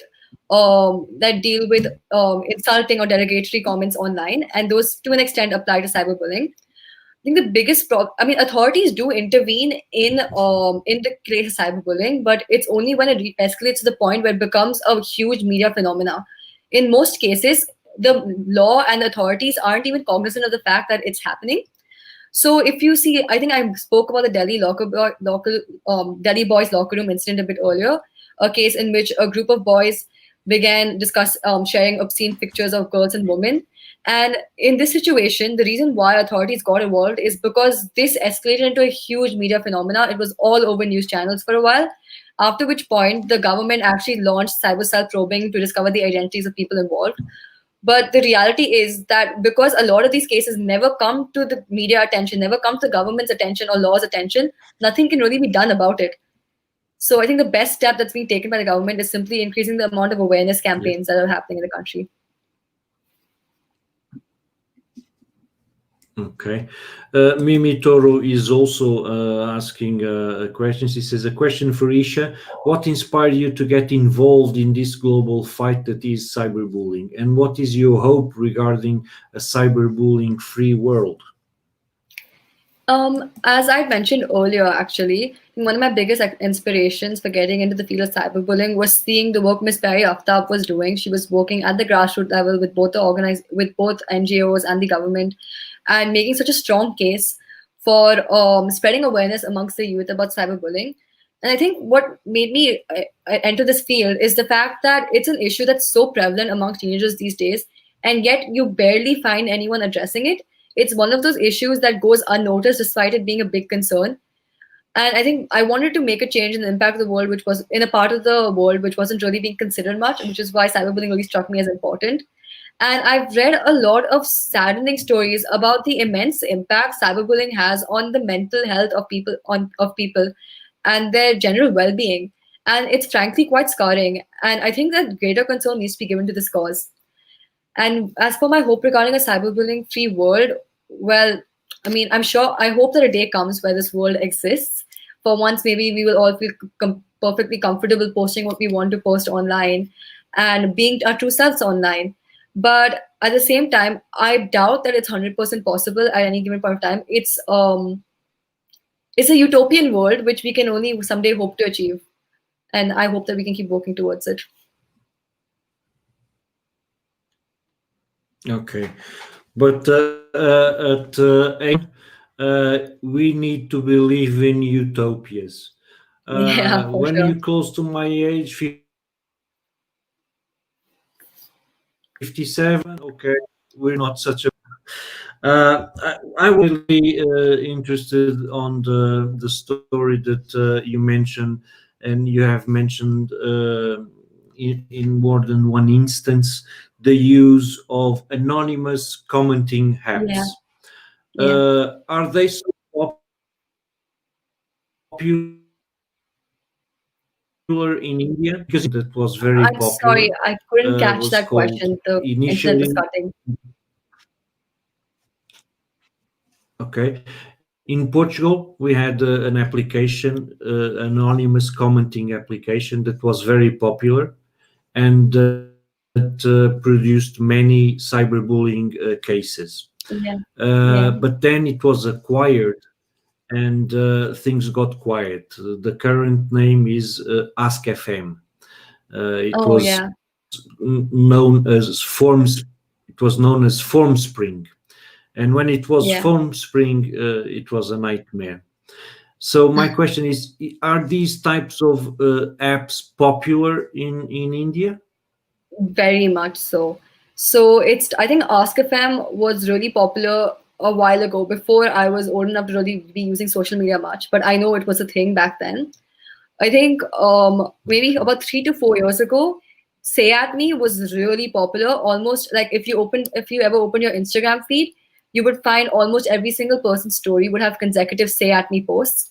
insulting or derogatory comments online, and those to an extent apply to cyberbullying. I think the biggest problem, I mean, authorities do intervene in the case of cyberbullying, but it's only when it escalates to the point where it becomes a huge media phenomena. In most cases, the law and authorities aren't even cognizant of the fact that it's happening. So if you see, I think I spoke about the Delhi boys locker room incident a bit earlier, a case in which a group of boys began sharing obscene pictures of girls and women. And in this situation, the reason why authorities got involved is because this escalated into a huge media phenomena. It was all over news channels for a while. After which point, the government actually launched cyber cell probing to discover the identities of people involved. But the reality is that because a lot of these cases never come to the media attention, never come to the government's attention or law's attention, nothing can really be done about it. So I think the best step that's being taken by the government is simply increasing the amount of awareness campaigns that are happening in the country. Okay. Mimi Toro is also asking a question. She says, a question for Isha. What inspired you to get involved in this global fight that is cyberbullying? And what is your hope regarding a cyberbullying-free world? As I mentioned earlier, actually, one of my biggest inspirations for getting into the field of cyberbullying was seeing the work I.S.P.A was doing. She was working at the grassroots level with with both NGOs and the government, and making such a strong case for spreading awareness amongst the youth about cyberbullying. And I think what made me enter this field is the fact that it's an issue that's so prevalent among teenagers these days, and yet you barely find anyone addressing it. It's one of those issues that goes unnoticed despite it being a big concern. And I think I wanted to make a change in the impact of the world, which was in a part of the world which wasn't really being considered much, which is why cyberbullying really struck me as important. And I've read a lot of saddening stories about the immense impact cyberbullying has on the mental health of people and their general well-being. And it's frankly quite scarring. And I think that greater concern needs to be given to this cause. And as for my hope regarding a cyberbullying free world, well, I mean, I hope that a day comes where this world exists. For once, maybe we will all feel perfectly comfortable posting what we want to post online and being our true selves online. But at the same time, I doubt that it's 100% possible at any given point of time. It's a utopian world which we can only someday hope to achieve. And I hope that we can keep working towards it. Okay. But we need to believe in utopias. Yeah, for When sure. you're close to my age, 57, okay, we're not such a. I was really interested on the story that you mentioned, and you have mentioned in more than one instance the use of anonymous commenting apps. Yeah. Yeah. Are they so popular in India? Because that was very I'm sorry, popular. I couldn't catch Was that called question. The internet was initially. cutting. Okay. In Portugal, we had an application, anonymous commenting application that was very popular and that produced many cyberbullying cases. But then it was acquired and things got quiet. The current name is Ask.fm. It was known as Forms. It was known as Formspring, and when it was Formspring, it was a nightmare. So my question is: are these types of apps popular in India? Very much so. So I think Ask.fm was really popular a while ago, before I was old enough to really be using social media much, but I know it was a thing back then. I think maybe about 3 to 4 years ago, Say At Me was really popular. Almost like if you ever open your Instagram feed, you would find almost every single person's story would have consecutive Say At Me posts.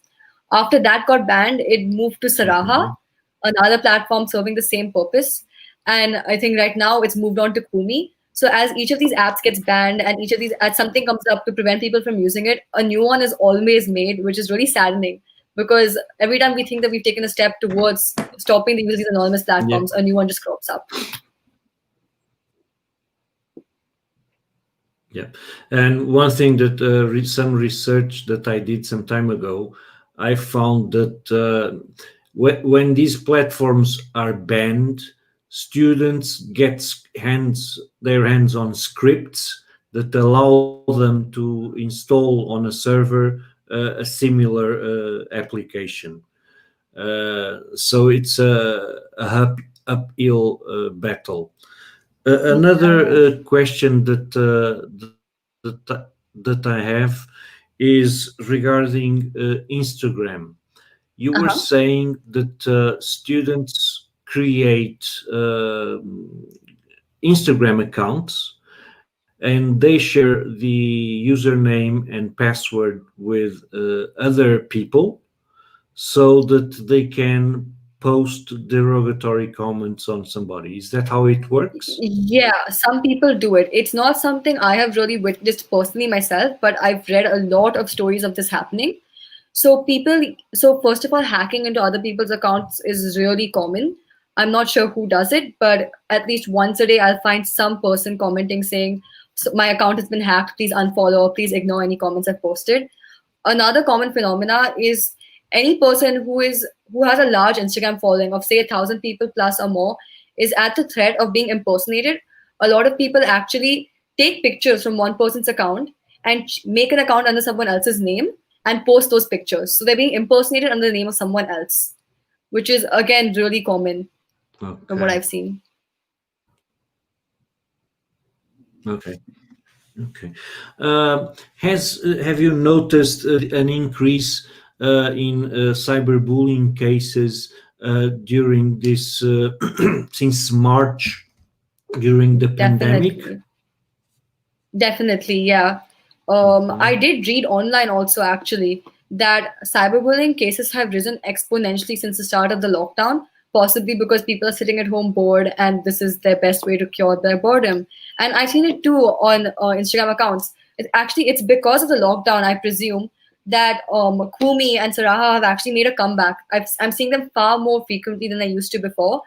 After that got banned, it moved to Saraha, another platform serving the same purpose. And I think right now it's moved on to Kumi. So as each of these apps gets banned and each of these, as something comes up to prevent people from using it, a new one is always made, which is really saddening. Because every time we think that we've taken a step towards stopping the use of these anonymous platforms, a new one just crops up. Yeah, and one thing that some research that I did some time ago, I found that when these platforms are banned, students get their hands on scripts that allow them to install on a server a similar application. So it's a uphill battle. Another question that I have is regarding Instagram. You were saying that students create Instagram accounts and they share the username and password with other people so that they can post derogatory comments on somebody. Is that how it works? Yeah, some people do it. It's not something I have really witnessed personally myself, but I've read a lot of stories of this happening. So first of all, hacking into other people's accounts is really common. I'm not sure who does it, but at least once a day, I'll find some person commenting saying, "So my account has been hacked, please unfollow, or please ignore any comments I've posted." Another common phenomena is any person who has a large Instagram following of say 1,000 people plus or more is at the threat of being impersonated. A lot of people actually take pictures from one person's account and make an account under someone else's name and post those pictures. So they're being impersonated under the name of someone else, which is again really common from what I've seen. Okay. Okay. Have you noticed an increase in cyberbullying cases during this since March during the pandemic? Definitely, yeah. I did read online also actually that cyberbullying cases have risen exponentially since the start of the lockdown, possibly because people are sitting at home bored and this is their best way to cure their boredom. And I've seen it too on Instagram accounts. It's because of the lockdown, I presume, that Kumi and Saraha have actually made a comeback. I'm seeing them far more frequently than I used to before.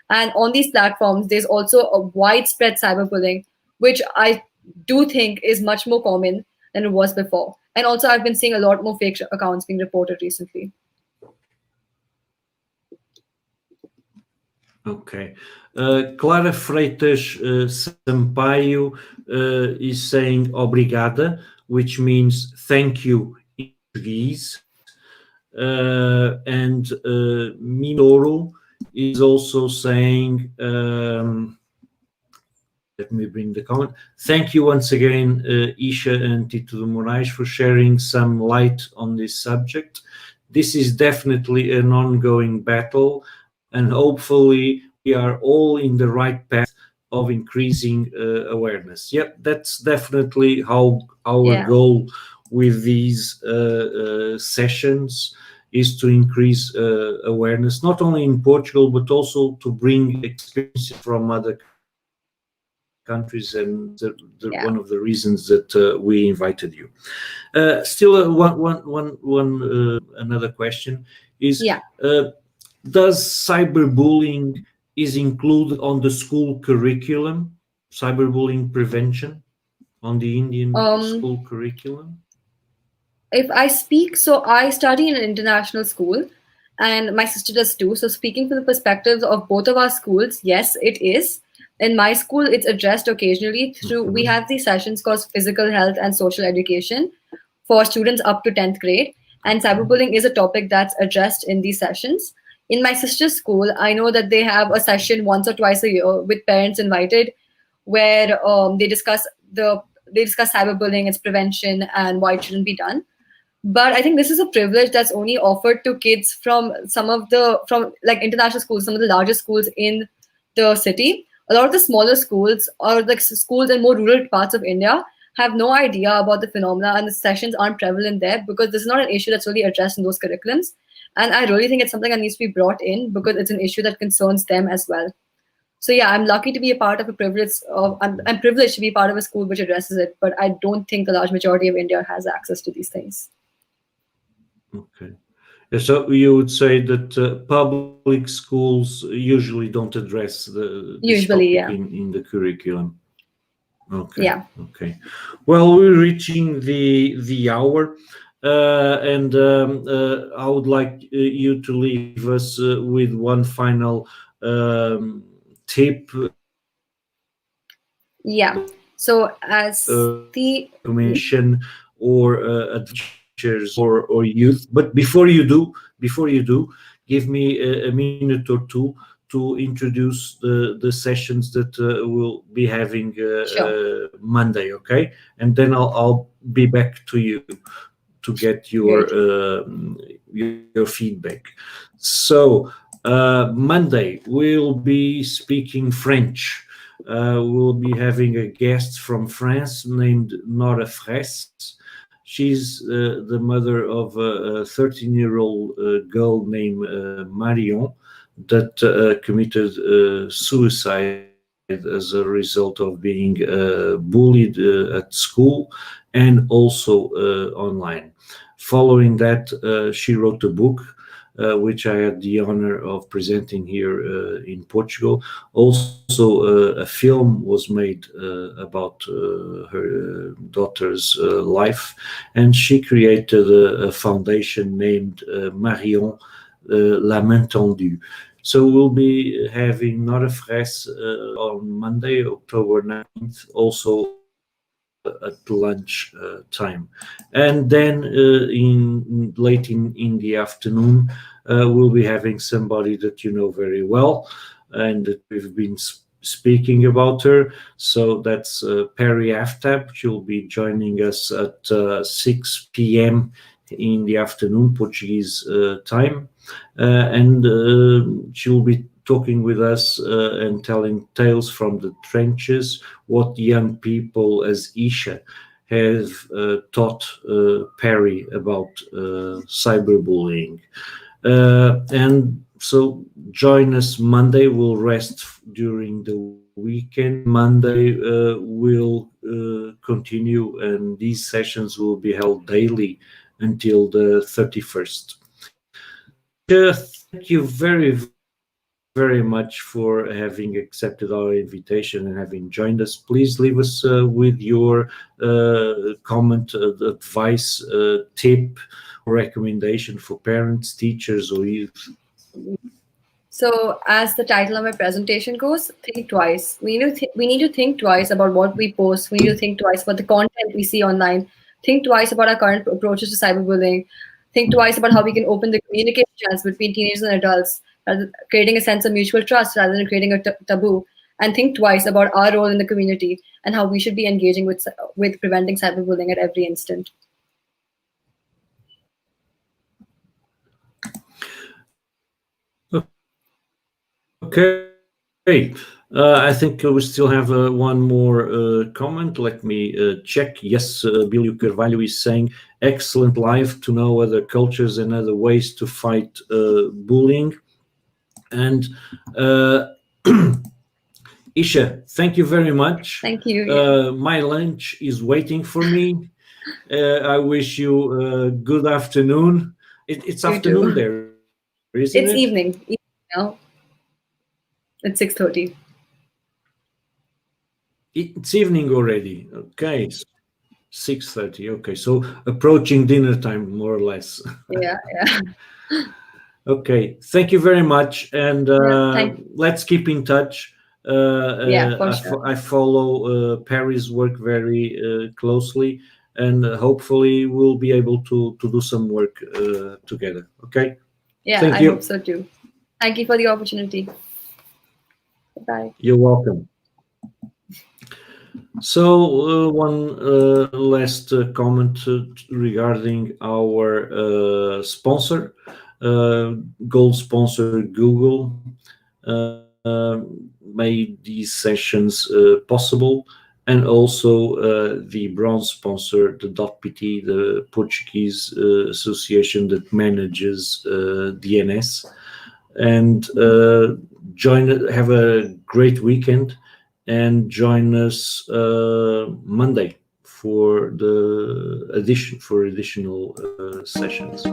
And on these platforms, there's also a widespread cyberbullying, which I do think is much more common than it was before. And also, I've been seeing a lot more fake accounts being reported recently. Okay. Clara Freitas Sampaio is saying obrigada, which means thank you in Portuguese. And Minoru is also saying, let me bring the comment. Thank you once again, Isha and Tito de Moraes, for sharing some light on this subject. This is definitely an ongoing battle, and hopefully we are all in the right path of increasing awareness. Yep, that's definitely how our goal with these sessions is to increase awareness, not only in Portugal, but also to bring experiences from other countries. countries, and Yeah. one of the reasons that we invited you. Still, another question is: Yeah. does cyberbullying is included on the school curriculum? Cyberbullying prevention on the Indian school curriculum? If I speak, so I study in an international school, and my sister does too. So speaking from the perspectives of both of our schools, yes, it is. In my school, it's addressed occasionally through, we have these sessions called physical health and social education for students up to 10th grade. And cyberbullying is a topic that's addressed in these sessions. In my sister's school, I know that they have a session once or twice a year with parents invited, where they discuss cyberbullying, its prevention, and why it shouldn't be done. But I think this is a privilege that's only offered to kids from from like international schools, some of the largest schools in the city. A lot of the smaller schools, or like schools in more rural parts of India, have no idea about the phenomena, and the sessions aren't prevalent there because this is not an issue that's really addressed in those curriculums. And I really think it's something that needs to be brought in because it's an issue that concerns them as well. So yeah, I'm lucky to be a part of a privilege of I'm privileged to be part of a school which addresses it, but I don't think the large majority of India has access to these things. Okay. So you would say that public schools usually don't address this topic in the curriculum. Okay. Yeah. Okay. Well, we're reaching the hour, and I would like you to leave us with one final tip. Yeah. So as the information or adventures or youth, but before you do, give me a minute or two to introduce the sessions that we'll be having Monday, okay? And then I'll be back to you to get your feedback. So Monday we'll be speaking French. We'll be having a guest from France named Nora Fraisse. She's the mother of a 13-year-old girl named Marion that committed suicide as a result of being bullied at school and also online. Following that, she wrote a book which I had the honor of presenting here in Portugal. Also, a film was made about her daughter's life, and she created a foundation named Marion La Main Tendue. So we'll be having Nora Fraisse on Monday, October 9th, also at lunch time. And then late in the afternoon, we'll be having somebody that you know very well and that we've been speaking about her. So that's Perry Aftab. She'll be joining us at 6 p.m. in the afternoon, Portuguese time. And she'll be talking with us and telling tales from the trenches, what young people as Isha have taught Perry about cyberbullying. And so join us Monday. We'll rest during the weekend. Monday will continue, and these sessions will be held daily until the 31st. Thank you very much for having accepted our invitation and having joined us. Please leave us with your comment, advice, tip, or recommendation for parents, teachers, or youth. So, as the title of my presentation goes, think twice. We need to think twice about what we post. We need to think twice about the content we see online. Think twice about our current approaches to cyberbullying. Think twice about how we can open the communication channels between teenagers and adults, creating a sense of mutual trust rather than creating a taboo. And think twice about our role in the community and how we should be engaging with preventing cyberbullying at every instant. Okay. I think we still have one more comment. Let me check. Yes, Billy Carvalho is saying, excellent live to know other cultures and other ways to fight bullying. And Isha, thank you very much. Thank you. My lunch is waiting for me. I wish you a good afternoon. It's You afternoon too. there, isn't it? It's evening now. It's 6:30. It's evening already. Okay, 6:30. Okay, so approaching dinner time, more or less. Yeah, yeah. Okay, thank you very much, and let's keep in touch. Yeah, for sure. I follow Perry's work very closely, and hopefully we'll be able to do some work together. Okay. Yeah, Thank I you. hope so too. Thank you for the opportunity. Bye. You're welcome. So one last comment regarding our sponsor, gold sponsor Google made these sessions possible, and also the bronze sponsor, the .pt, the Portuguese association that manages DNS. And have a great weekend, and join us Monday for additional sessions.